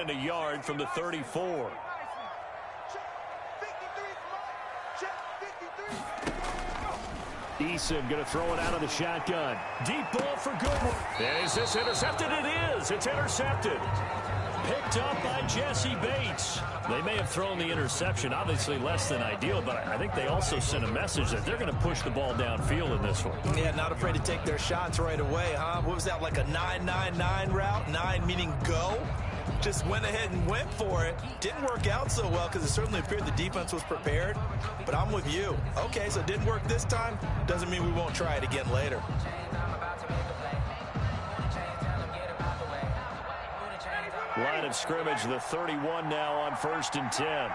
and a yard from the 34. Eason going to throw it out of the shotgun. Deep ball for Goodwin. And is this intercepted? It is. It's intercepted. Picked up by Jesse Bates. They may have thrown the interception, obviously less than ideal, but I think they also sent a message that they're going to push the ball downfield in this one. Yeah, not afraid to take their shots right away, huh? What was that, like a 9-9-9 route? 9 meaning go? Just went ahead and went for it. Didn't work out so well because it certainly appeared the defense was prepared. But I'm with you. Okay, so it didn't work this time. Doesn't mean we won't try it again later. Line of scrimmage, the 31 now on 1st and 10.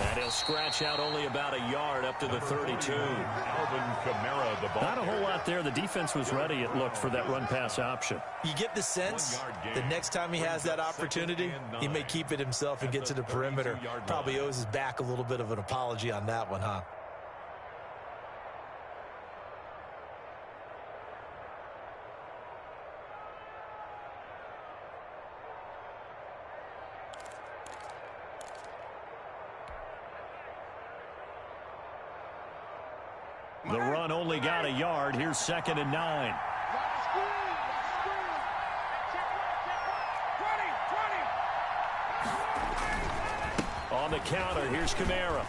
And he'll scratch out only about a yard up to the 32. Alvin Kamara, the ball. Not a whole lot there. The defense was ready, it looked, for that run-pass option. You get the sense the next time he has that opportunity, he may keep it himself and get to the perimeter. Probably owes his back a little bit of an apology on that one, huh? The run only got a yard. Here's 2nd and 9. On the counter, here's Kamara.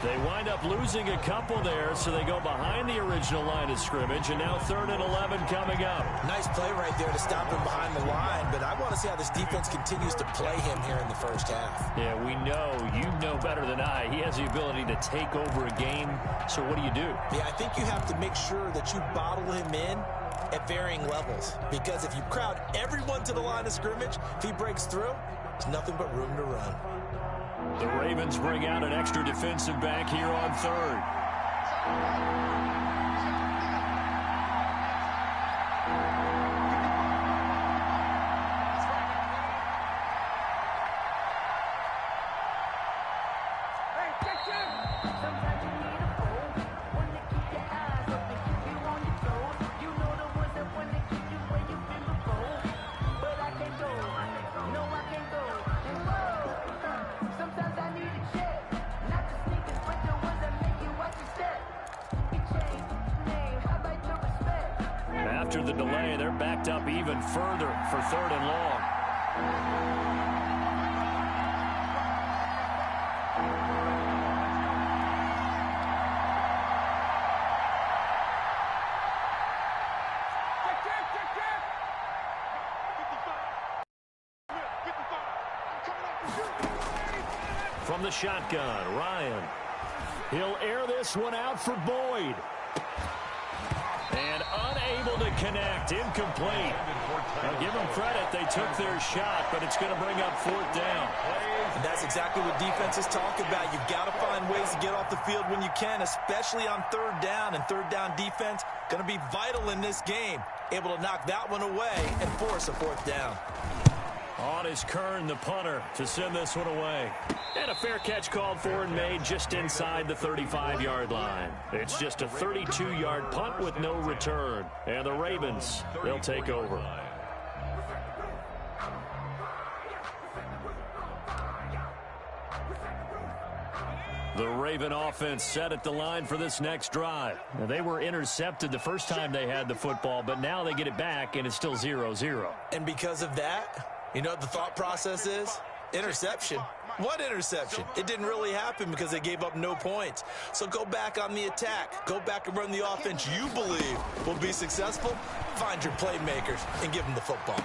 They wind up losing a couple there, so they go behind the original line of scrimmage, and now 3rd and 11 coming up. Nice play right there to stop him behind the line, but I want to see how this defense continues to play him here in the first half. Yeah, we know. You know better than I. He has the ability to take over a game, so what do you do? Yeah, I think you have to make sure that you bottle him in at varying levels, because if you crowd everyone to the line of scrimmage, if he breaks through, there's nothing but room to run. The Ravens bring out an extra defensive back here on 3rd. After the delay, they're backed up even further for 3rd and long. From the shotgun, Ryan. He'll air this one out for Boyd. And unable to connect, incomplete. Now give them credit, they took their shot, but it's going to bring up 4th down. And that's exactly what defenses talk about. You've got to find ways to get off the field when you can, especially on 3rd down. And 3rd down defense going to be vital in this game. Able to knock that one away and force a 4th down. On is Kern, the punter, to send this one away. And a fair catch called for and made just inside the 35-yard line. It's just a 32-yard punt with no return. And the Ravens, they'll take over. The Raven offense set at the line for this next drive. Now, they were intercepted the first time they had the football, but now they get it back, and it's still 0-0. And because of that, you know what the thought process is? Interception. What interception? It didn't really happen because they gave up no points. So go back on the attack. Go back and run the offense you believe will be successful. Find your playmakers and give them the football.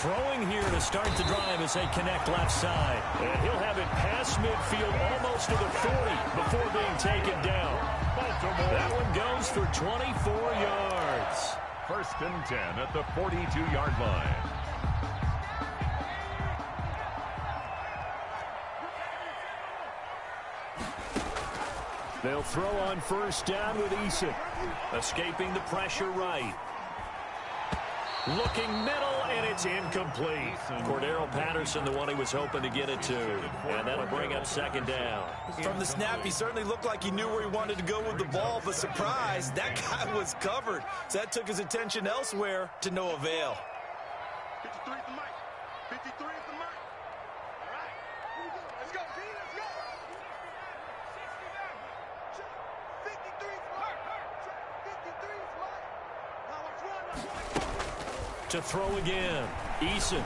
Throwing here to start the drive as they connect left side. And he'll have it past midfield almost to the 40 before being taken down. That one goes for 24 yards. 1st and 10 at the 42-yard line. They'll throw on 1st down with Eason. Escaping the pressure right. Looking middle, and it's incomplete. Cordero Patterson, the one he was hoping to get it to. And that'll bring up second down. From the snap, he certainly looked like he knew where he wanted to go with the ball, but surprise, that guy was covered. So that took his attention elsewhere to no avail. 53 is the mic. 53 is the mic. All right, here we go. Let's go, G. Let's go. 53 is mic. 53 is mic. Now let's run. To throw again. Eason.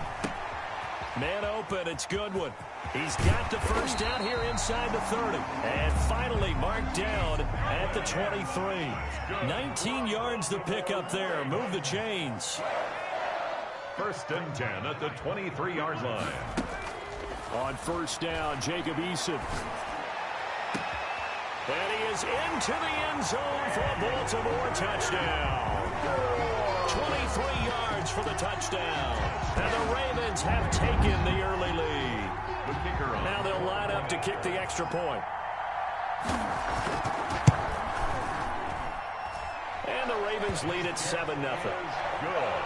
Man open. It's Goodwin. He's got the first down here inside the 30. And finally marked down at the 23. 19 yards to pick up there. Move the chains. 1st and 10 at the 23-yard line. On first down, Jacob Eason. And he is into the end zone for a Baltimore touchdown. 23 yards for the touchdown. And the Ravens have taken the early lead. The kicker on. Now they'll line up to kick the extra point. And the Ravens lead at 7-0. Good.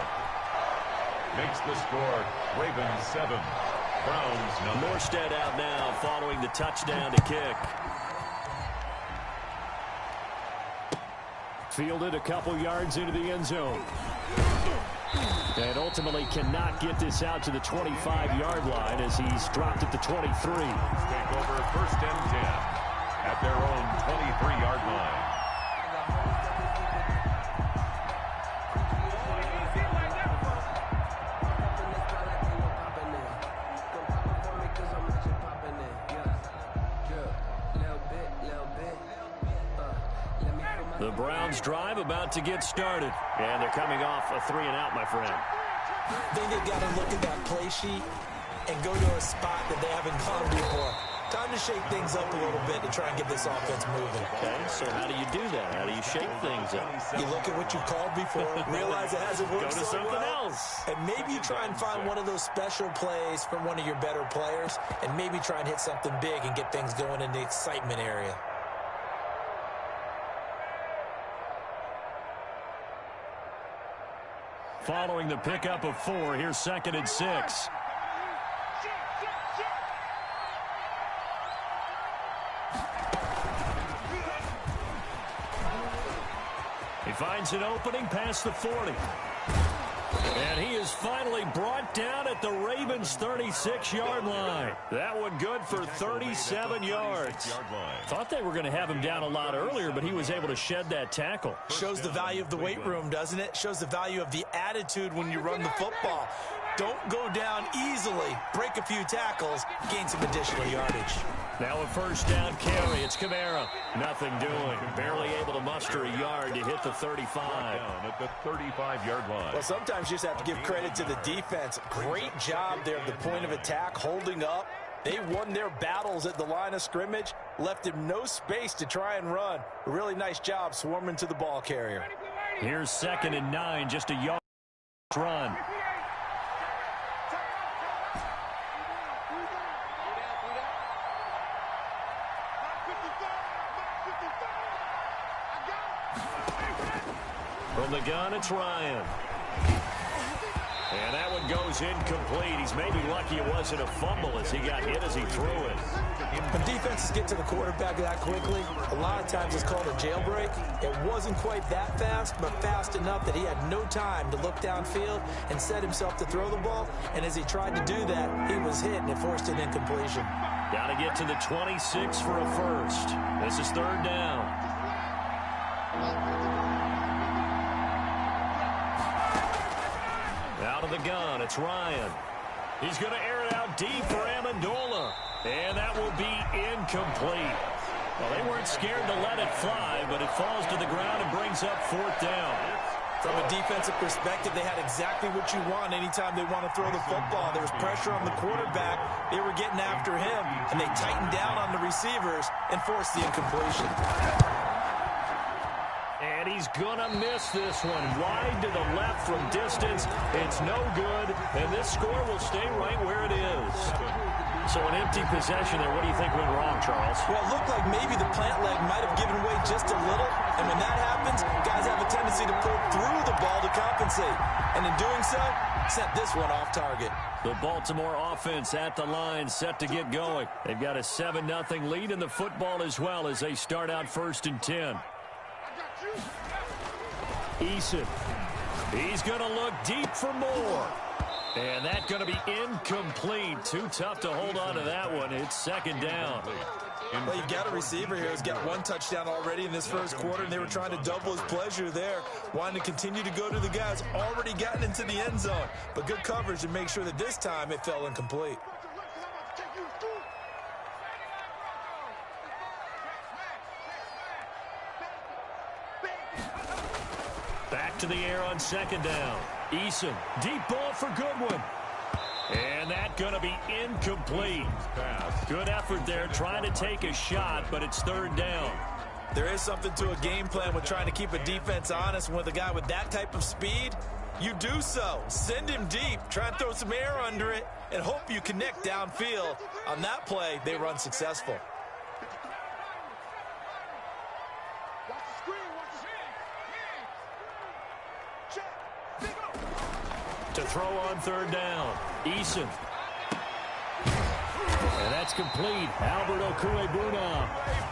Makes the score Ravens 7, Browns 9. Morstead out now following the touchdown to kick. Fielded a couple yards into the end zone. And ultimately cannot get this out to the 25-yard line as he's dropped at the 23. Take over 1st and 10 at their own 23-yard line. The Browns drive about to get started. And they're coming off a 3-and-out, my friend. I think they've got to look at that play sheet and go to a spot that they haven't gone before. Time to shake things up a little bit to try and get this offense moving. Okay, so how do you do that? How do you shake things up? You look at what you called before, realize it hasn't worked Go to so something well, else. and maybe you try and find one of those special plays from one of your better players, and maybe try and hit something big and get things going in the excitement area. Following the pickup of 4, here's 2nd and 6. He finds an opening past the 40. And he is finally brought down at the Ravens' 36-yard line. That one good for 37 yards. Thought they were going to have him down a lot earlier, but he was able to shed that tackle. Shows the value of the weight room, doesn't it? Shows the value of the attitude when you run the football. Don't go down easily. Break a few tackles. Gain some additional yardage. Now a first down carry. It's Kamara. Nothing doing. Barely able to muster a yard to hit the 35. Down at the 35-yard line. Well, sometimes you just have to give credit to the defense. Great job there at the point of attack, holding up. They won their battles at the line of scrimmage, left him no space to try and run. A really nice job swarming to the ball carrier. Here's 2nd and 9, just a yard run. From the gun, it's Ryan. And that one goes incomplete. He's maybe lucky it wasn't a fumble as he got hit as he threw it. When defenses get to the quarterback that quickly, a lot of times it's called a jailbreak. It wasn't quite that fast, but fast enough that he had no time to look downfield and set himself to throw the ball. And as he tried to do that, he was hit and it forced an incompletion. Got to get to the 26 for a first. This is 3rd down. Out of the gun, it's Ryan. He's going to air it out deep for Amendola. And that will be incomplete. Well, they weren't scared to let it fly, but it falls to the ground and brings up 4th down. From a defensive perspective, they had exactly what you want anytime they want to throw the football. There was pressure on the quarterback. They were getting after him, and they tightened down on the receivers and forced the incompletion. And he's going to miss this one. Wide to the left from distance. It's no good, and this score will stay right where it is. So an empty possession there. What do you think went wrong, Charles? Well, it looked like maybe the plant leg might have given way just a little, and when that happens, guys have a tendency tendency to pull through the ball to compensate. And in doing so, sent this one off target. The Baltimore offense at the line, set to get going. They've got a 7-0 lead in the football as well as they start out 1st and 10. Eason. He's going to look deep for more. And that's going to be incomplete. Too tough to hold on to that one. It's 2nd down. Well, you've got a receiver here who's got 1 touchdown already in this 1st quarter, and they were trying to double his pleasure there, wanting to continue to go to the guys already gotten into the end zone. But good coverage to make sure that this time it fell incomplete. Back to the air on 2nd down. Eason, deep ball for Goodwin. And that's going to be incomplete. Good effort there trying to take a shot, but it's 3rd down. There is something to a game plan with trying to keep a defense honest. With a guy with that type of speed, you do so. Send him deep, try and throw some air under it, and hope you connect downfield. On that play, they run successful. To throw on 3rd down. Eason. And that's complete. Albert Okwuegbunam.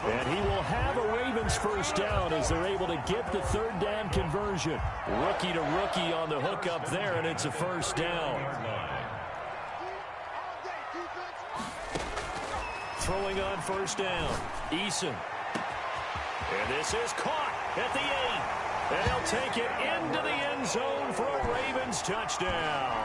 And he will have a Ravens 1st down as they're able to get the 3rd down conversion. Rookie to rookie on the hook up there, and it's a 1st down. Throwing on 1st down. Eason. And this is caught at the 8. And he'll take it into the end zone for a Ravens touchdown.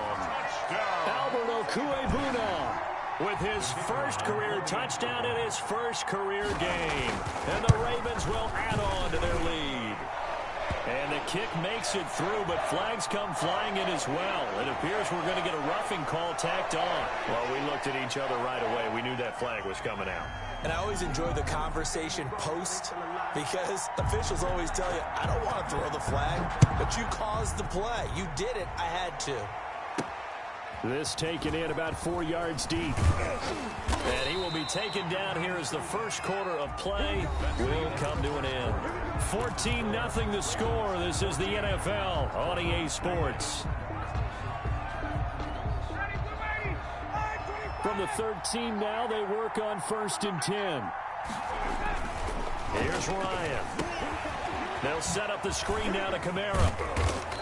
Albert Okwuegbunam with his 1st career touchdown in his 1st career game. And the Ravens will add on to their lead. And the kick makes it through, but flags come flying in as well. It appears we're going to get a roughing call tacked on. Well, we looked at each other right away. We knew that flag was coming out. And I always enjoy the conversation post because officials always tell you, I don't want to throw the flag, but you caused the play. You did it. I had to. This taken in about 4 yards deep. And he will be taken down here as the 1st quarter of play will come to an end. 14-0 the score. This is the NFL on EA Sports. From the 13 now, they work on 1st and 10. Here's Ryan. They'll set up the screen now to Kamara.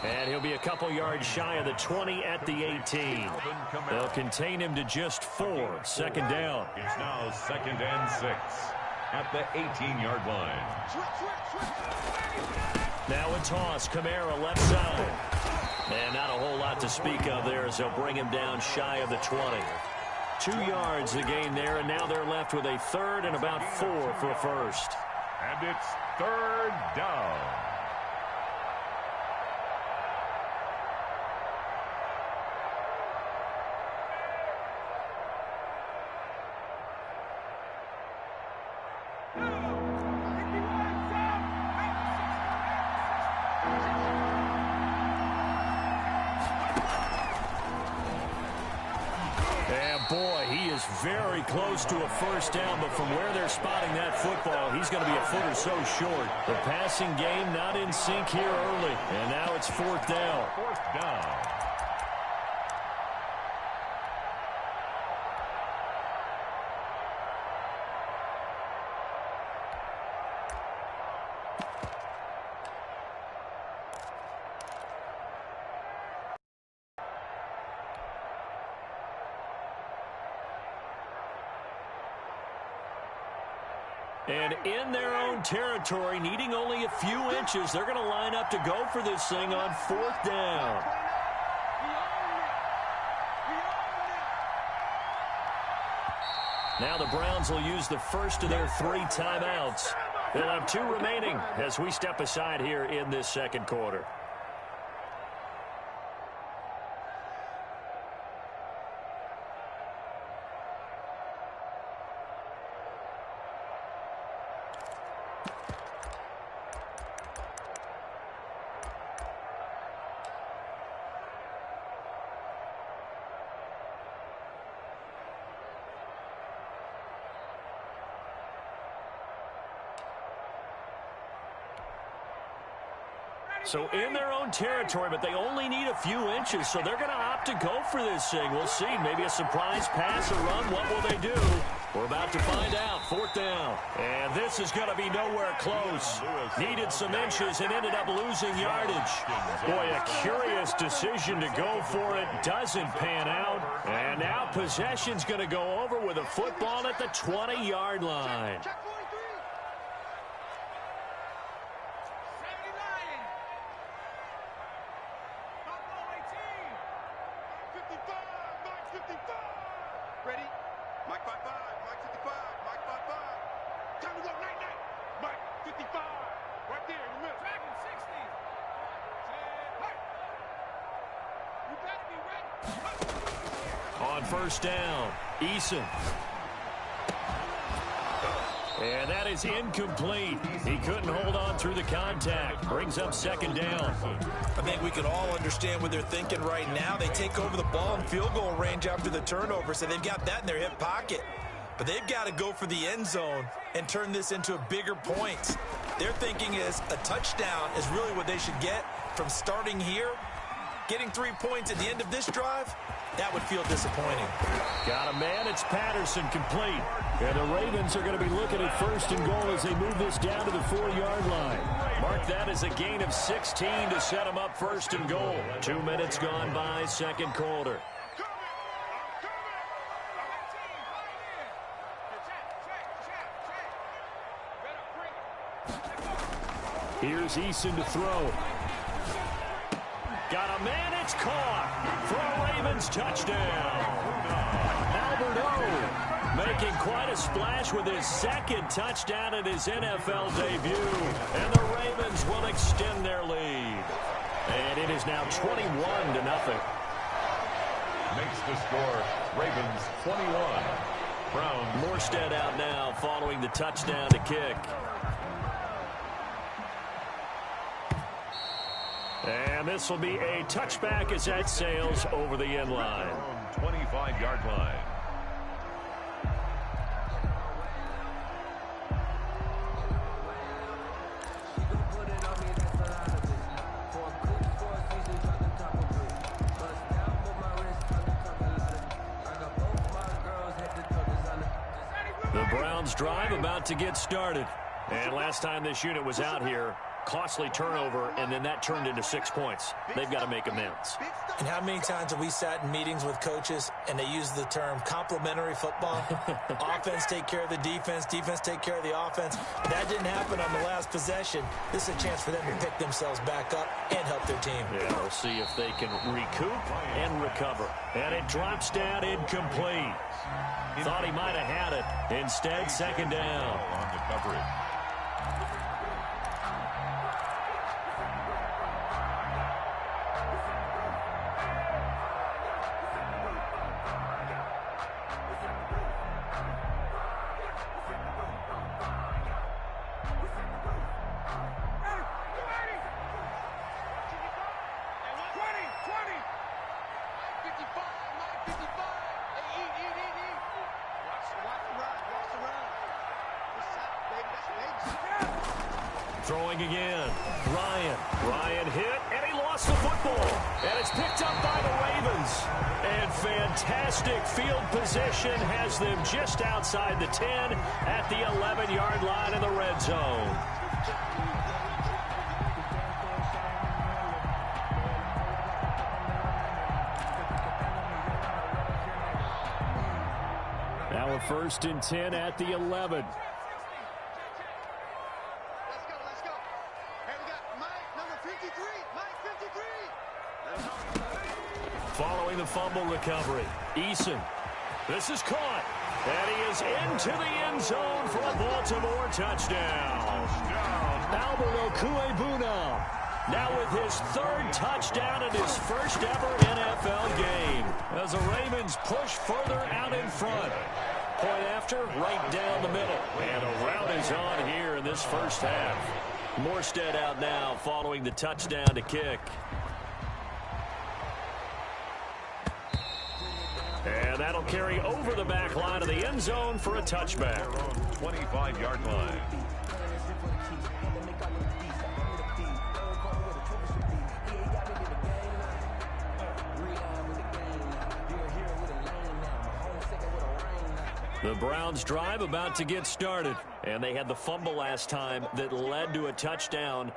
And he'll be a couple yards shy of the 20 at the 18. They'll contain him to just 4. 2nd down. It's now 2nd and 6 at the 18-yard line. Now a toss. Kamara left side. And not a whole lot to speak of there as they'll bring him down shy of the 20. 2 yards the gain there, and now they're left with a 3rd and about 4 for a 1st. And it's 3rd down. Boy, he is very close to a 1st down, but from where they're spotting that football, he's going to be a foot or so short. The passing game not in sync here early, and now it's 4th down. 4th down. And in their own territory, needing only a few inches, they're going to line up to go for this thing on 4th down. Now the Browns will use the first of their 3 timeouts. They'll have 2 remaining as we step aside here in this 2nd quarter. So in their own territory, but they only need a few inches, so they're going to opt to go for this thing. We'll see. Maybe a surprise pass or run. What will they do? We're about to find out. 4th down. And this is going to be nowhere close. Needed some inches and ended up losing yardage. Boy, a curious decision to go for it. Doesn't pan out. And now possession's going to go over with a football at the 20-yard line. Check 43. 79. Buffalo 18. 55. Mike 55. Ready? Mike 55. Mike 55. Mike 55. Time to go. Night, night. Mike 55. Right there in the middle. Dragon 60. Hey. You better be ready. On 1st down, Eason. And that is incomplete. He couldn't hold on through the contact. Brings up 2nd down. I think we can all understand what they're thinking right now. They take over the ball in field goal range after the turnover, so they've got that in their hip pocket. But they've got to go for the end zone and turn this into a bigger point. Their thinking is a touchdown is really what they should get from starting here. Getting 3 points at the end of this drive, that would feel disappointing. Got a man. It's Patterson, complete. And the Ravens are going to be looking at 1st and goal as they move this down to the 4-yard line. Mark that as a gain of 16 to set them up 1st and goal. 2 minutes gone by, 2nd quarter. Here's Eason to throw. Got a man, it's caught for a Ravens touchdown. Albert O making quite a splash with his 2nd touchdown in his NFL debut. And the Ravens will extend their lead. And it is now 21-0. Makes the score Ravens 21. Browns. Morstead out now following the touchdown to kick. And this will be a touchback as that sails over the end line. 25-yard line. The Browns drive about to get started. And last time this unit was out here, costly turnover, and then that turned into 6 points. They've got to make amends. And how many times have we sat in meetings with coaches and they use the term complementary football? Offense take care of the defense, defense take care of the offense. That didn't happen on the last possession. This is a chance for them to pick themselves back up and help their team. Yeah, we'll see if they can recoup and recover. And it drops down incomplete. Thought he might have had it. Instead, 2nd down. On the coverage. Throwing again. Ryan hit, and he lost the football. And it's picked up by the Ravens. And fantastic field position has them just outside the 10 at the 11-yard line in the red zone. Now a 1st and 10 at the 11. Following the fumble recovery, Eason. This is caught. And he is into the end zone for a Baltimore touchdown. Albert Okwuegbunam now with his 3rd touchdown in his first ever NFL game. As the Ravens push further out in front. Point after, right down the middle. And a rout is on here in this first half. Morstead out now following the touchdown to kick. And that'll carry over the back line of the end zone for a touchback. 25-yard line. The Browns drive about to get started, and they had the fumble last time that led to a touchdown.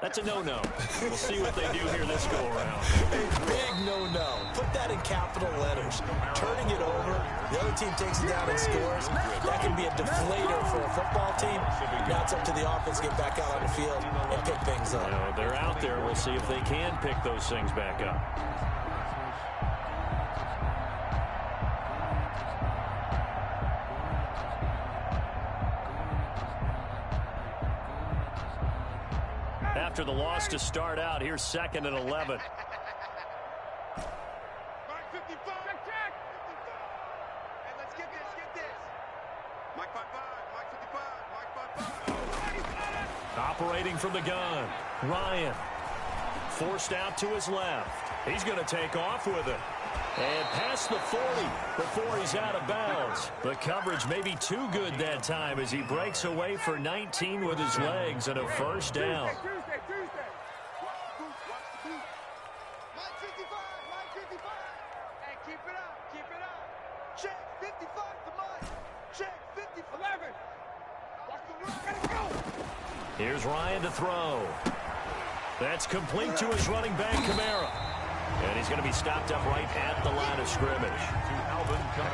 That's a no-no. We'll see what they do here this go-around. A big no-no. Put that in capital letters. Turning it over, the other team takes it down and scores. That can be a deflator for a football team. Now it's up to the offense to get back out on the field and pick things up. They're out there. We'll see if they can pick those things back up. After the loss to start out, here's 2nd and 11. Mike 55. Check. Hey, let's get this. Mike 55. Mike 55. Operating from the gun, Ryan. Forced out to his left. He's going to take off with it. And past the 40 before he's out of bounds. The coverage may be too good that time as he breaks away for 19 with his legs and a first down. Tuesday. Mike 55. Hey, keep it up. Check 55 to Mike. Check 50 for 11. Watch the run. Let it go. Here's Ryan to throw. That's complete to his running back, Kamara. And he's going to be stopped up right at the line of scrimmage.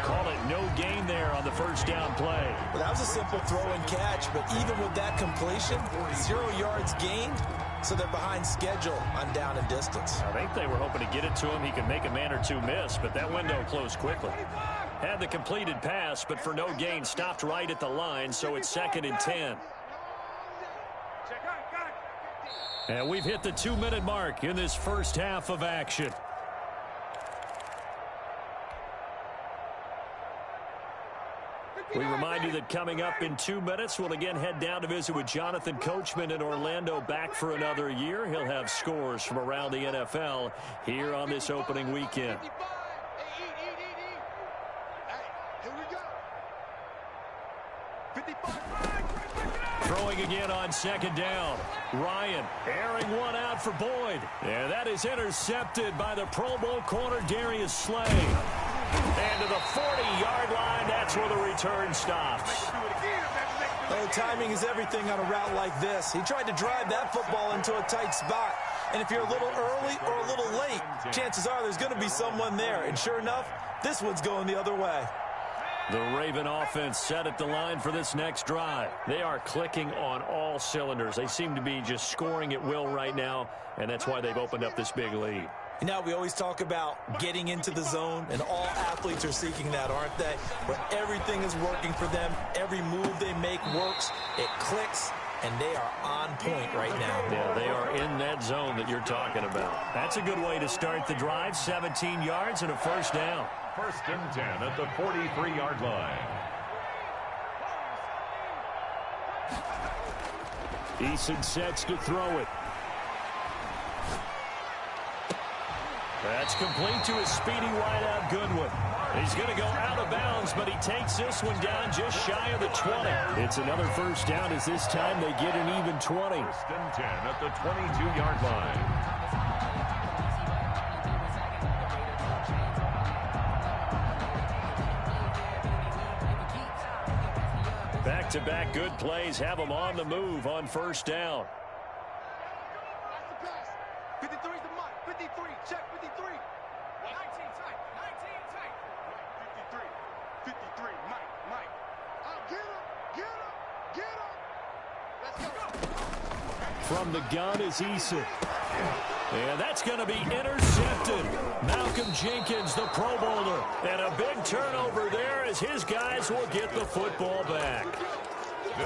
Call it no gain there on the first down play. Well, that was a simple throw and catch, but even with that completion, 0 yards gained, so they're behind schedule on down and distance. I think they were hoping to get it to him. He could make a man or two miss, but that window closed quickly. Had the completed pass, but for no gain, stopped right at the line, so it's 2nd and 10. And we've hit the 2-minute mark in this first half of action. We remind you that coming up in 2 minutes, we'll again head down to visit with Jonathan Coachman in Orlando, back for another year. He'll have scores from around the NFL here on this opening weekend. Throwing again on 2nd down. Ryan airing one out for Boyd. And that is intercepted by the Pro Bowl corner Darius Slay. And to the 40-yard line, that's where the return stops. Oh, timing is everything on a route like this. He tried to drive that football into a tight spot. And if you're a little early or a little late, chances are there's going to be someone there. And sure enough, this one's going the other way. The Raven offense set at the line for this next drive. They are clicking on all cylinders. They seem to be just scoring at will right now, and that's why they've opened up this big lead. Now, we always talk about getting into the zone, and all athletes are seeking that, aren't they? Where everything is working for them. Every move they make works. It clicks, and they are on point right now. Yeah, they are in that zone that you're talking about. That's a good way to start the drive. 17 yards and a first down. 1st and 10 at the 43-yard line. Eason sets to throw it. That's complete to his speedy wideout Goodwin. He's going to go out of bounds, but he takes this one down just shy of the 20. It's another first down as this time they get an even 20. 1st and 10 at the 22-yard line. Back-to-back good plays have them on the move on first down. 53 to Mike. 53. Check 53. 19 tight. 53. 53. Mike. Get him. Let's go. From the gun is Eason. And that's going to be intercepted. Malcolm Jenkins, the Pro Bowler. And a big turnover there as his guys will get the football back.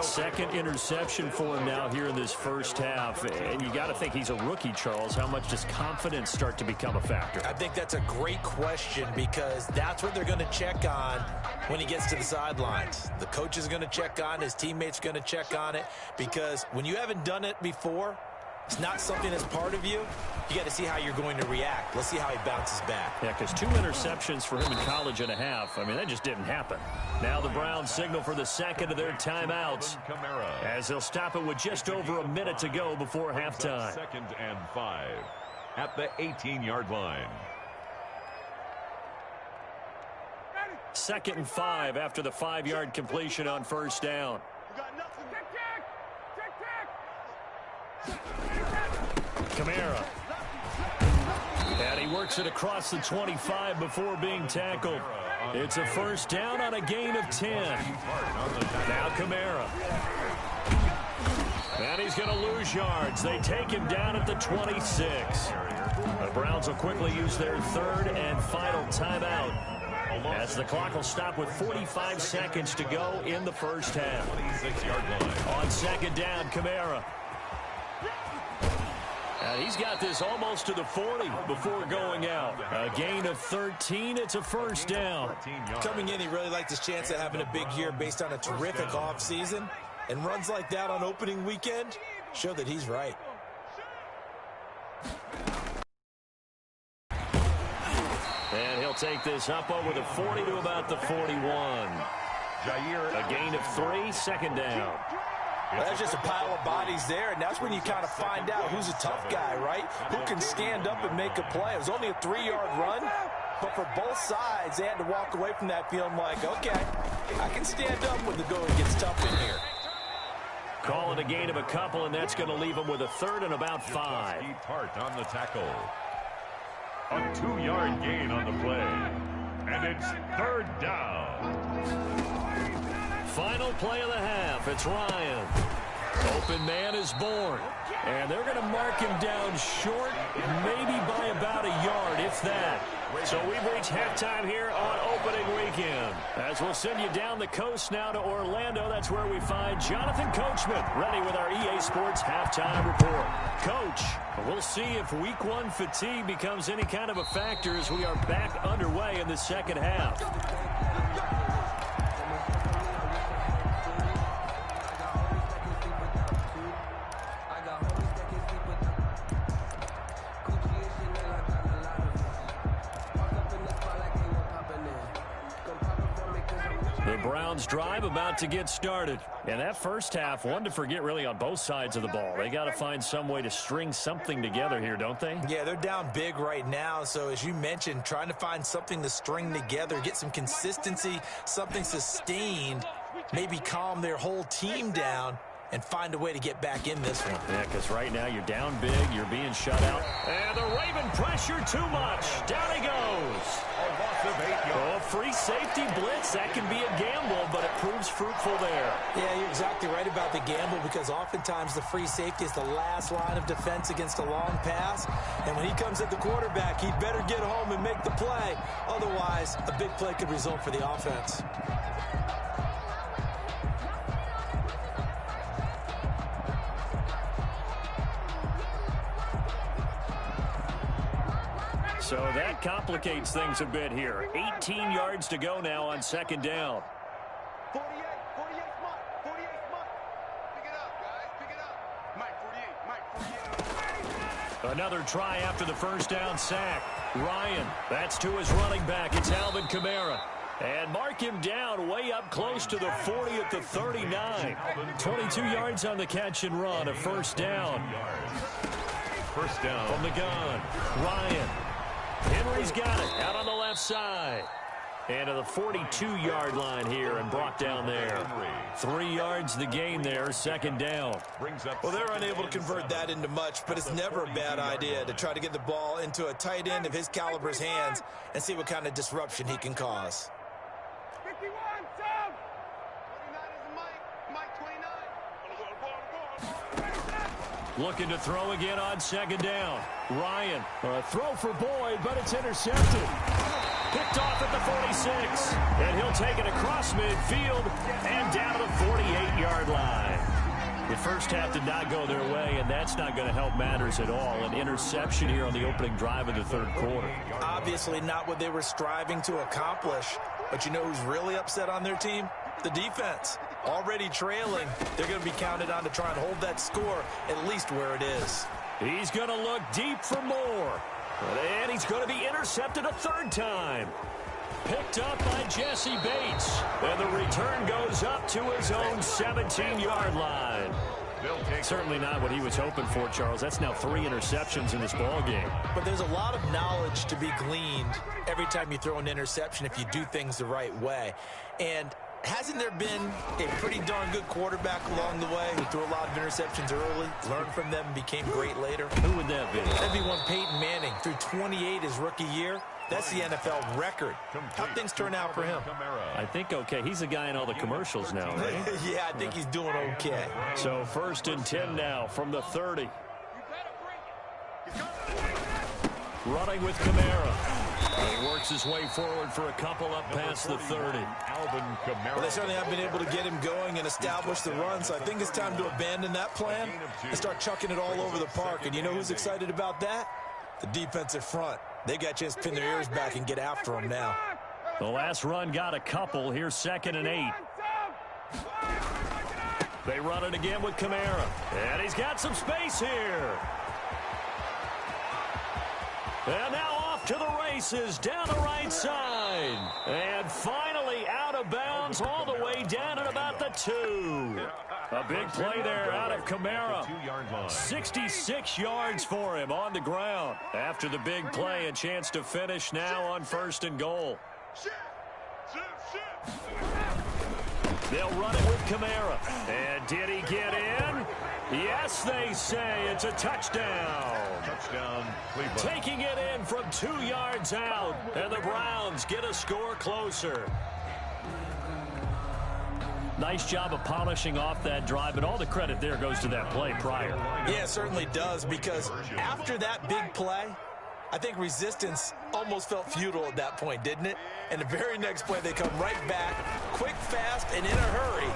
Second interception for him now here in this first half. And you got to think he's a rookie, Charles. How much does confidence start to become a factor? I think that's a great question because that's what they're going to check on when he gets to the sidelines. The coach is going to check on, his teammates are going to check on it because when you haven't done it before, it's not something that's part of you. You got to see how you're going to react. Let's see how he bounces back. Yeah, because 2 interceptions for him in college and a half. I mean, that just didn't happen. Now the Browns signal for the second of their timeouts as they'll stop it with just over a minute to go before halftime. 2nd and 5 at the 18-yard line. 2nd and 5 after the 5-yard completion on first down. Kamara. And he works it across the 25 before being tackled. It's a first down on a gain of 10. Now Kamara. And he's going to lose yards. They take him down at the 26. The Browns will quickly use their 3rd and final timeout, as the clock will stop with 45 seconds to go in the first half. 26-yard line. On 2nd down, Kamara. And he's got this almost to the 40 before going out. A gain of 13. It's a first down. Coming in, he really liked his chance of having a big year based on a terrific offseason. And runs like that on opening weekend show that he's right. And he'll take this up over the 40 to about the 41. A gain of 3, 2nd down. Well, that's just a pile of bodies there, and that's when you kind of find out who's a tough guy, right? Who can stand up and make a play. It was only a 3-yard run, but for both sides, they had to walk away from that feeling like, okay, I can stand up when the going gets tough in here. Call it a gain of a couple, and that's going to leave him with a 3rd and about 5. Keith Hart on the tackle. A 2-yard gain on the play. And it's 3rd down. Final play of the half. It's Ryan. Open man is born. And they're going to mark him down short, maybe by about a yard, if that. So we've reached halftime here on opening weekend. As we'll send you down the coast now to Orlando, that's where we find Jonathan Coachman, ready with our EA Sports halftime report. Coach, we'll see if week 1 fatigue becomes any kind of a factor as we are back underway in the second half. The Browns drive about to get started. And that first half, one to forget really on both sides of the ball. They got to find some way to string something together here, don't they? Yeah, they're down big right now. So as you mentioned, trying to find something to string together, get some consistency, something sustained, maybe calm their whole team down and find a way to get back in this one. Yeah, because right now you're down big, you're being shut out. And the Raven pressure too much. Down he goes. Oh, free safety blitz. That can be a gamble, but it proves fruitful there. Yeah, you're exactly right about the gamble, because oftentimes the free safety is the last line of defense against a long pass. And when he comes at the quarterback, he better get home and make the play. Otherwise, a big play could result for the offense. So that complicates things a bit here. 18 yards to go now on 2nd down. 48 Mike. 48 Mike. Pick it up, guys. Pick it up. Mike, 48. Another try after the first down sack. Ryan, that's to his running back. It's Alvin Kamara. And mark him down way up close to the 40 at the 39. 22 yards on the catch and run. A first down. First down. From the gun, Ryan. Henry's got it out on the left side. And to the 42-yard line here and brought down there. 3 yards the gain there, 2nd down. Well, they're unable to convert that into much, but it's never a bad idea to try to get the ball into a tight end of his caliber's hands and see what kind of disruption he can cause. 51, Sam. 29 is Mike. Mike, 29. Looking to throw again on 2nd down. Ryan, a throw for Boyd, but it's intercepted. Picked off at the 46. And he'll take it across midfield and down to the 48-yard line. The first half did not go their way, and that's not going to help matters at all. An interception here on the opening drive of the 3rd quarter. Obviously not what they were striving to accomplish. But you know who's really upset on their team? The defense. Already trailing, they're going to be counted on to try and hold that score at least where it is. He's going to look deep for more. And he's going to be intercepted a 3rd time. Picked up by Jesse Bates. And the return goes up to his own 17-yard line. They'll take Certainly not what he was hoping for, Charles. That's now 3 interceptions in this ball game. But there's a lot of knowledge to be gleaned every time you throw an interception if you do things the right way. And hasn't there been a pretty darn good quarterback along the way who threw a lot of interceptions early, learned from them, and became great later? Who would that be? That'd be one Peyton Manning. Threw 28 his rookie year. That's the NFL record. How'd things turn out for him? I think okay. He's a guy in all the commercials now, right? Yeah, I think he's doing okay. So 1st and 10 now from the 30. Running with Kamara. He works his way forward for a couple up past the 30. Alvin Kamara. Well, they certainly have been able to get him going and establish the run, so I think it's time to abandon that plan and start chucking it all over the park. And you know who's excited about that? The defensive front. They got a chance to pin their ears back and get after him now. The last run got a couple. Here's 2nd and 8. They run it again with Kamara. And he's got some space here. And now off to the races down the right side. And finally out of bounds all the way down at about the 2. A big play there out of Kamara. 66 yards for him on the ground. After the big play, a chance to finish now on 1st and goal. They'll run it with Kamara. And did he get in? Yes, they say it's a touchdown. Touchdown, Cleveland. Taking it in from 2 yards out. And the Browns get a score closer. Nice job of polishing off that drive, but all the credit there goes to that play prior. Yeah, it certainly does, because after that big play, I think resistance almost felt futile at that point, didn't it? And the very next play, they come right back, quick, fast, and in a hurry.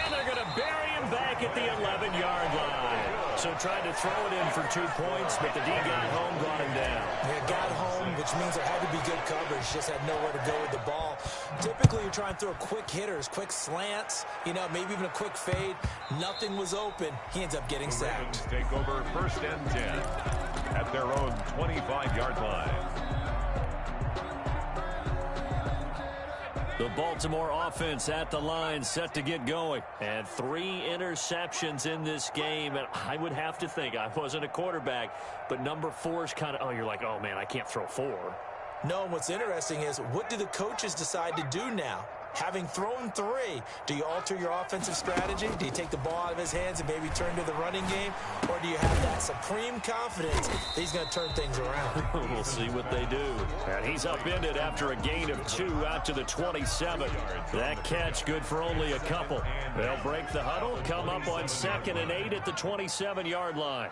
And they're going to bury him back at the 11-yard line. So tried to throw it in for 2 points, but the D got home, brought him down. Yeah, got home, which means there had to be good coverage. Just had nowhere to go with the ball. Typically, you're trying to throw quick hitters, quick slants, you know, maybe even a quick fade. Nothing was open. He ends up getting sacked. Take over 1st and 10 at their own 25-yard line. The Baltimore offense at the line, set to get going. And 3 interceptions in this game. And I would have to think, I wasn't a quarterback, but number 4 is kind of, oh, you're like, oh, man, I can't throw 4. No, what's interesting is, what do the coaches decide to do now? Having thrown 3, do you alter your offensive strategy? Do you take the ball out of his hands and maybe turn to the running game? Or do you have that supreme confidence that he's going to turn things around? We'll see what they do. And he's upended after a gain of 2 out to the 27. That catch good for only a couple. They'll break the huddle, come up on 2nd and 8 at the 27-yard line.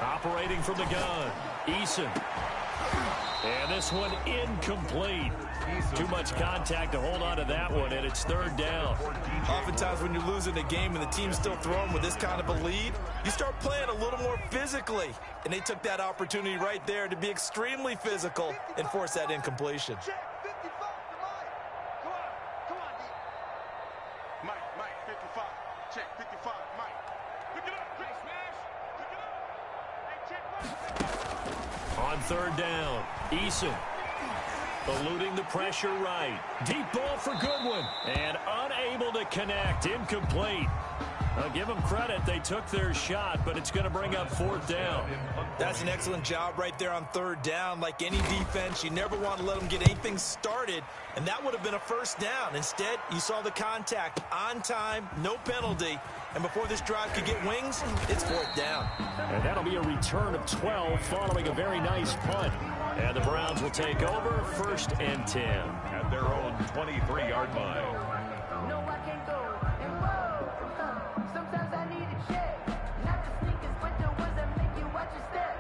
Operating from the gun, Eason. And this one incomplete. Too much contact to hold on to that one, and it's 3rd down. Oftentimes when you're losing a game and the team's still throwing with this kind of a lead, you start playing a little more physically. And they took that opportunity right there to be extremely physical and force that incompletion. Check 55 for Mike. Come on, D. Mike, 55. Check 55, Mike. Pick it up, quick smash. Pick it up. Hey, check Mike. On 3rd down, Eason eluding the pressure right. Deep ball for Goodwin. And unable to connect. Incomplete. I'll give them credit. They took their shot, but it's going to bring up 4th down. That's an excellent job right there on 3rd down. Like any defense, you never want to let them get anything started, and that would have been a 1st down. Instead, you saw the contact on time, no penalty, and before this drive could get wings, it's 4th down. And that'll be a return of 12 following a very nice punt. And the Browns will take over 1st and 10. At their own 23-yard line. No, I can't go. And whoa, sometimes I need a check. Not the sneakers, but the ones that make you watch your step.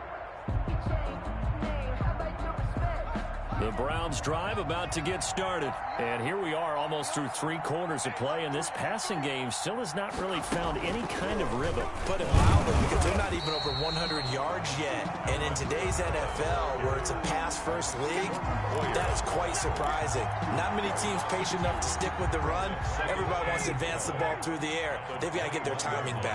You change name, how about your respect? The Browns drive about to get started. And here we are almost through 3 quarters of play, and this passing game still has not really found any kind of rhythm. Put it mildly, because they're not even over 100 yards yet. And in today's NFL, where it's a pass-first league, that is quite surprising. Not many teams patient enough to stick with the run. Everybody wants to advance the ball through the air. They've got to get their timing back.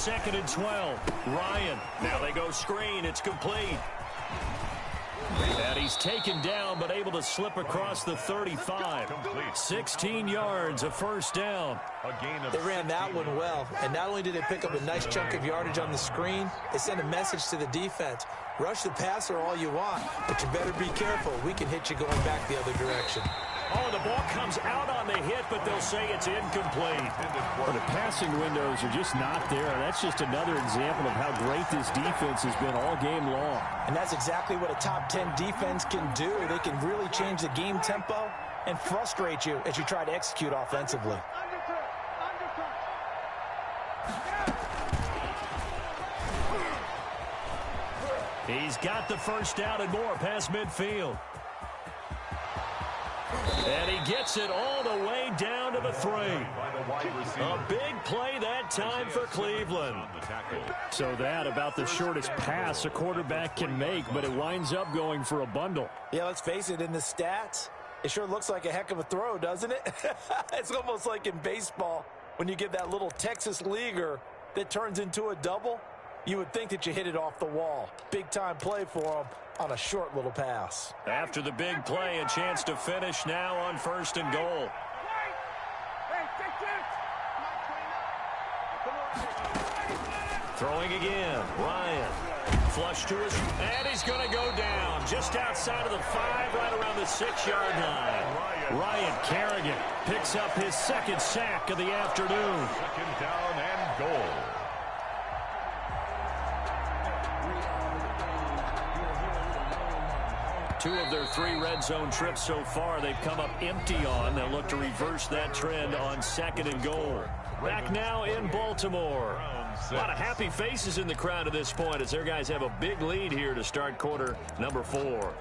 2nd and 12. Ryan. Now they go screen. It's complete. And he's taken down, but able to slip across the 35. 16 yards, a first down. They ran that one well, and not only did they pick up a nice chunk of yardage on the screen, they sent a message to the defense. Rush the passer all you want, but you better be careful. We can hit you going back the other direction. Oh, the ball comes out on the hit, but they'll say it's incomplete. Well, the passing windows are just not there. That's just another example of how great this defense has been all game long. And that's exactly what a top 10 defense can do. They can really change the game tempo and frustrate you as you try to execute offensively. He's got the first down and more past midfield. And he gets it all the way down to the 3. A big play that time for Cleveland. So that about the shortest pass a quarterback can make, but it winds up going for a bundle. Yeah, let's face it, in the stats, it sure looks like a heck of a throw, doesn't it? It's almost like in baseball when you get that little Texas leaguer that turns into a double. You would think that you hit it off the wall. Big-time play for him on a short little pass. After the big play, a chance to finish now on 1st and goal. Throwing again, Ryan. Flush to his, and he's going to go down just outside of the 5, right around the 6-yard line. Ryan Kerrigan picks up his 2nd sack of the afternoon. 2nd down and goal. Two of their 3 red zone trips so far they've come up empty on. They'll look to reverse that trend on 2nd and goal. Back now in Baltimore. A lot of happy faces in the crowd at this point as their guys have a big lead here to start quarter number 4.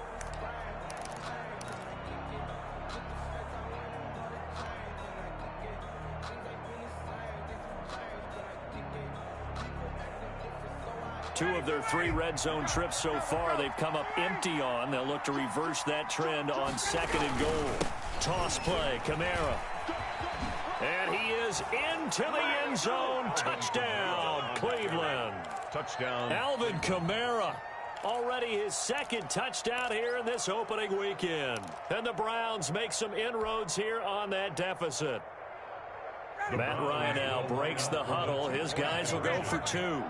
Two of their 3 red zone trips so far they've come up empty on. They'll look to reverse that trend on 2nd and goal. Toss play, Kamara. And he is into the end zone. Touchdown, Cleveland. Touchdown. Alvin Kamara. Already his 2nd touchdown here in this opening weekend. And the Browns make some inroads here on that deficit. Matt Ryan now breaks the huddle. His guys will go for 2.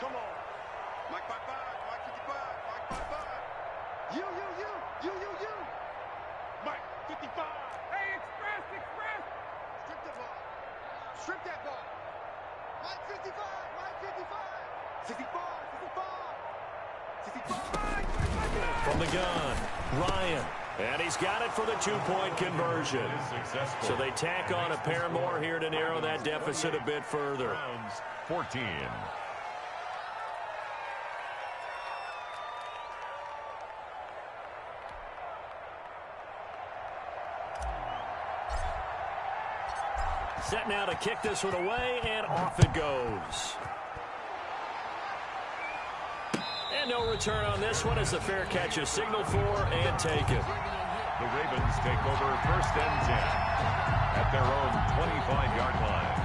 Come on. Mike 55, Mike 55, Mike 55. You. Mike 55. Hey, express. Strip the ball. Strip that ball. Mike 55, Mike 55. 65. From the gun, Ryan. And he's got it for the 2-point conversion. So they tack on a pair more here to narrow that deficit a bit further. Browns 14. Set now to kick this one away, and off it goes. And no return on this one as the fair catch is signaled for and taken. The Ravens take over 1st and 10 at their own 25-yard line.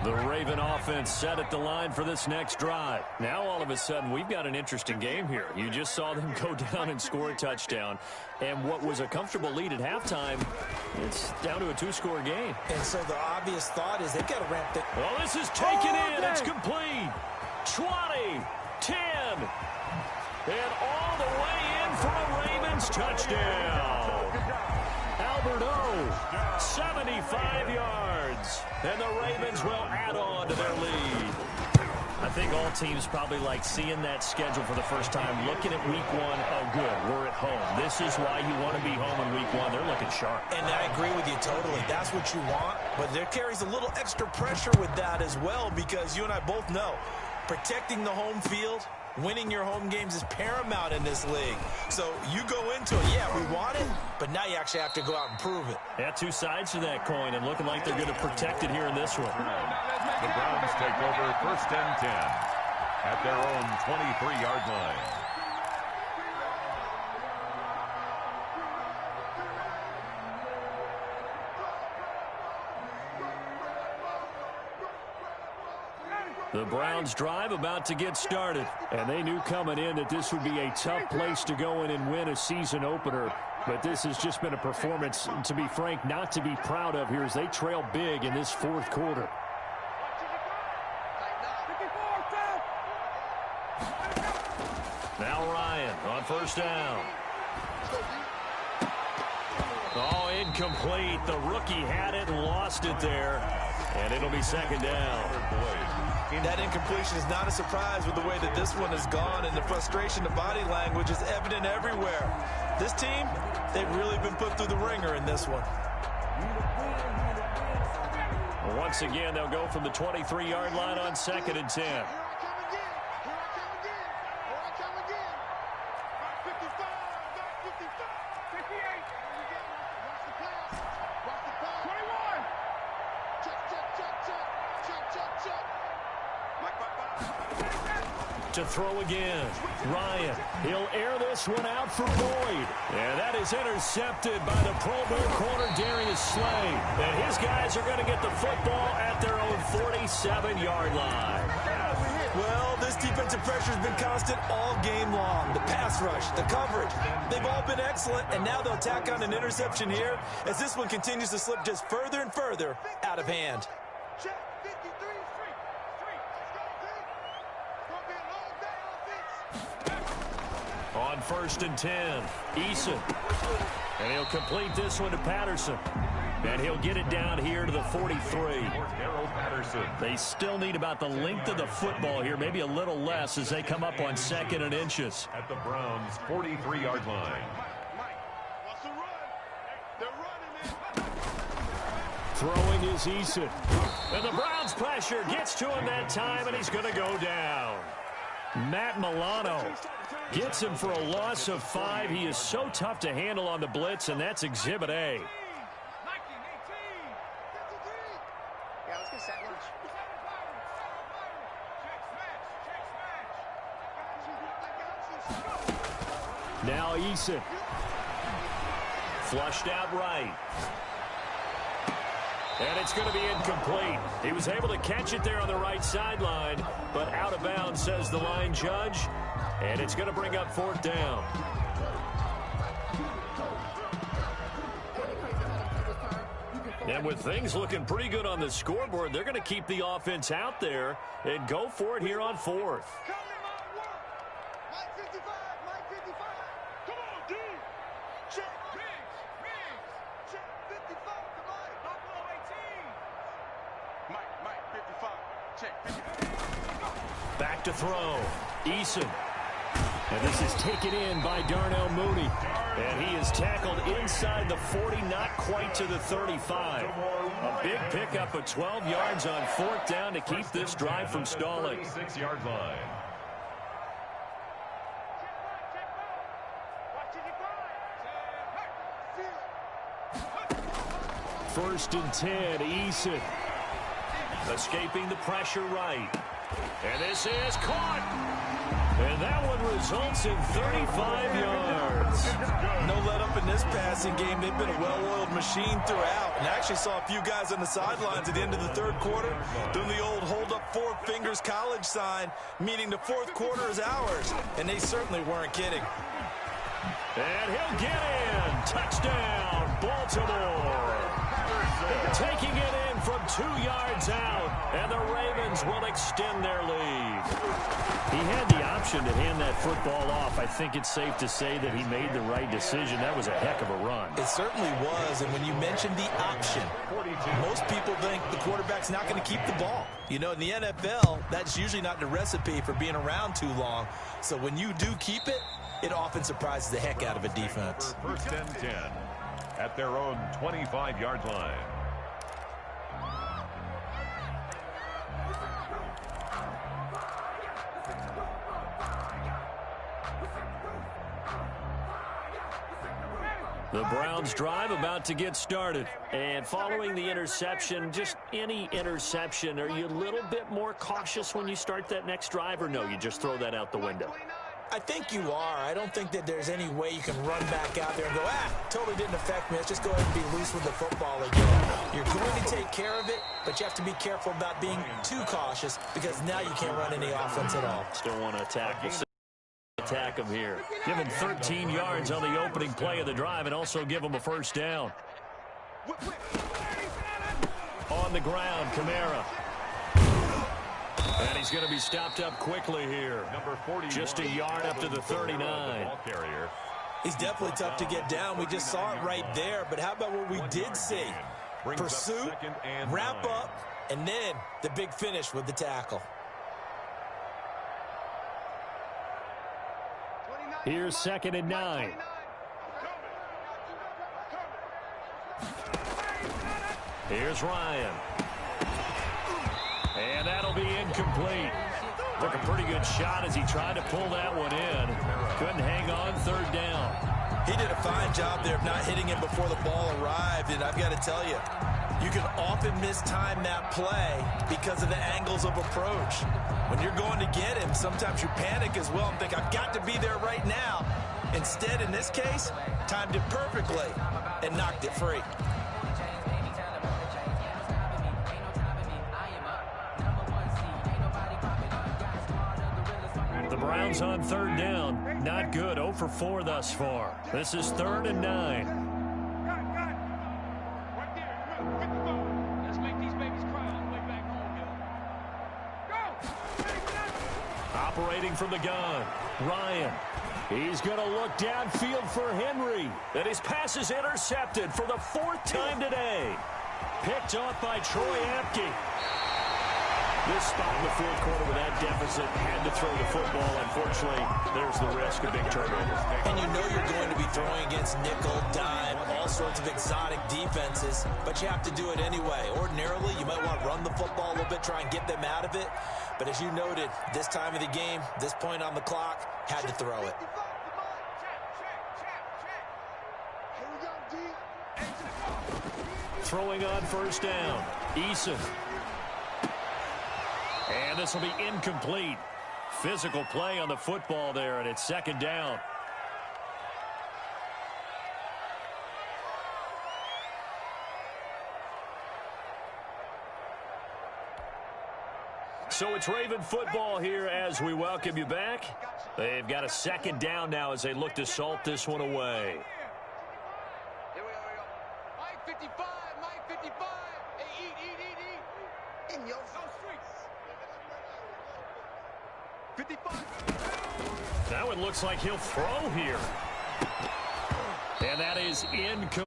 The Raven offense set at the line for this next drive. Now all of a sudden we've got an interesting game here. You just saw them go down and score a touchdown. And what was a comfortable lead at halftime, it's down to a 2-score game. And so the obvious thought is they've got to ramp it. Well, this is taken in. It's complete. 20, 10, and all the way in for a Ravens touchdown. Albert O, 75 yards. And the Ravens will add on to their lead. I think all teams probably like seeing that schedule for the first time, looking at week 1. Oh, good, we're at home. This is why you want to be home in week 1. They're looking sharp. And I agree with you totally. That's what you want. But there carries a little extra pressure with that as well, because you and I both know protecting the home field, winning your home games is paramount in this league. So you go into it, yeah, we want it, but now you actually have to go out and prove it. Yeah, 2 sides to that coin, and looking like they're going to protect it here in this one. The Browns take over 1st and 10 at their own 23-yard line. The Browns drive about to get started. And they knew coming in that this would be a tough place to go in and win a season opener. But this has just been a performance, to be frank, not to be proud of here as they trail big in this fourth quarter. Now Ryan on first down. Oh, incomplete. The rookie had it and lost it there. And it'll be second down. That incompletion is not a surprise with the way that this one has gone, and the frustration, the body language is evident everywhere. This team, they've really been put through the ringer in this one. Once again, they'll go from the 23-yard line on 2nd and 10. To throw again. Ryan, he'll air this one out for Boyd. And that is intercepted by the Pro Bowl corner, Darius Slay. And his guys are going to get the football at their own 47-yard line. Well, this defensive pressure has been constant all game long. The pass rush, the coverage, they've all been excellent. And now they'll tack on an interception here as this one continues to slip just further and further out of hand. On 1st and 10, Eason. And he'll complete this one to Patterson. And he'll get it down here to the 43. They still need about the length of the football here, maybe a little less as they come up on 2nd and inches. At the Browns' 43-yard line. Throwing is Eason. And the Browns pressure gets to him that time, and he's going to go down. Matt Milano gets him for a loss of 5. He is so tough to handle on the blitz, and that's Exhibit A. Now Eason. Flushed out right. And it's going to be incomplete. He was able to catch it there on the right sideline, but out of bounds, says the line judge. And it's going to bring up 4th down. And with things looking pretty good on the scoreboard, they're going to keep the offense out there and go for it here on 4th. Back to throw. Eason. And this is taken in by Darnell Mooney. And he is tackled inside the 40, not quite to the 35. A big pickup of 12 yards on 4th down to keep this drive from stalling. 6-yard line. First and 10, Eason. Escaping the pressure right. And this is caught. And that one results in 35 yards. No let up in this passing game. They've been a well-oiled machine throughout. And I actually saw a few guys on the sidelines at the end of the 3rd quarter doing the old hold up 4 fingers college sign, meaning the 4th quarter is ours. And they certainly weren't kidding. And he'll get in. Touchdown, Baltimore. Taking it in from 2 yards out, and the Ravens will extend their lead. He had the option to hand that football off. I think it's safe to say that he made the right decision. That was a heck of a run. It certainly was, and when you mentioned the option, most people think the quarterback's not going to keep the ball. You know, in the NFL, that's usually not the recipe for being around too long. So when you do keep it, it often surprises the heck out of a defense. 1st and 10 at their own 25-yard line. The Browns drive about to get started. And following the interception, just any interception, are you a little bit more cautious when you start that next drive, or no, you just throw that out the window? I think you are. I don't think that there's any way you can run back out there and go, totally didn't affect me. Let's just go ahead and be loose with the football again. You're going to take care of it, but you have to be careful about being too cautious because now you can't run any offense at all. Still want to attack him here. Give him 13 yards on the opening play of the drive and also give him a first down. On the ground, Kamara. And he's going to be stopped up quickly here. Just a yard up to the 39. He's definitely tough to get down. We just saw it right there. But how about what we did see? Pursuit, wrap up, and then the big finish with the tackle. Here's 2nd and 9. Here's Ryan. And that'll be incomplete. Took a pretty good shot as he tried to pull that one in. Couldn't hang on, 3rd down. He did a fine job there of not hitting him before the ball arrived. And I've got to tell you, you can often mistime that play because of the angles of approach. When you're going to get him, sometimes you panic as well and think, I've got to be there right now. Instead, in this case, timed it perfectly and knocked it free. The Browns on 3rd down. Not good. 0 for 4 thus far. This is 3rd and 9. Operating from the gun, Ryan. He's going to look downfield for Henry. And his pass is intercepted for the 4th time today. Picked off by Troy Apke. This spot in the 4th quarter with that deficit had to throw the football. Unfortunately, there's the risk of big turnovers. And you know you're going to be throwing against nickel, dime, all sorts of exotic defenses, but you have to do it anyway. Ordinarily, you might want to run the football a little bit, try and get them out of it. But as you noted, this time of the game, this point on the clock, had to throw it. Throwing on 1st down, Eason. And this will be incomplete. Physical play on the football there, and it's 2nd down. So it's Raven football here as we welcome you back. They've got a 2nd down now as they look to salt this one away. Here we go. Mike 55, Mike 55. Hey, eat. In your streets. 55. Now it looks like he'll throw here. And that is incomplete.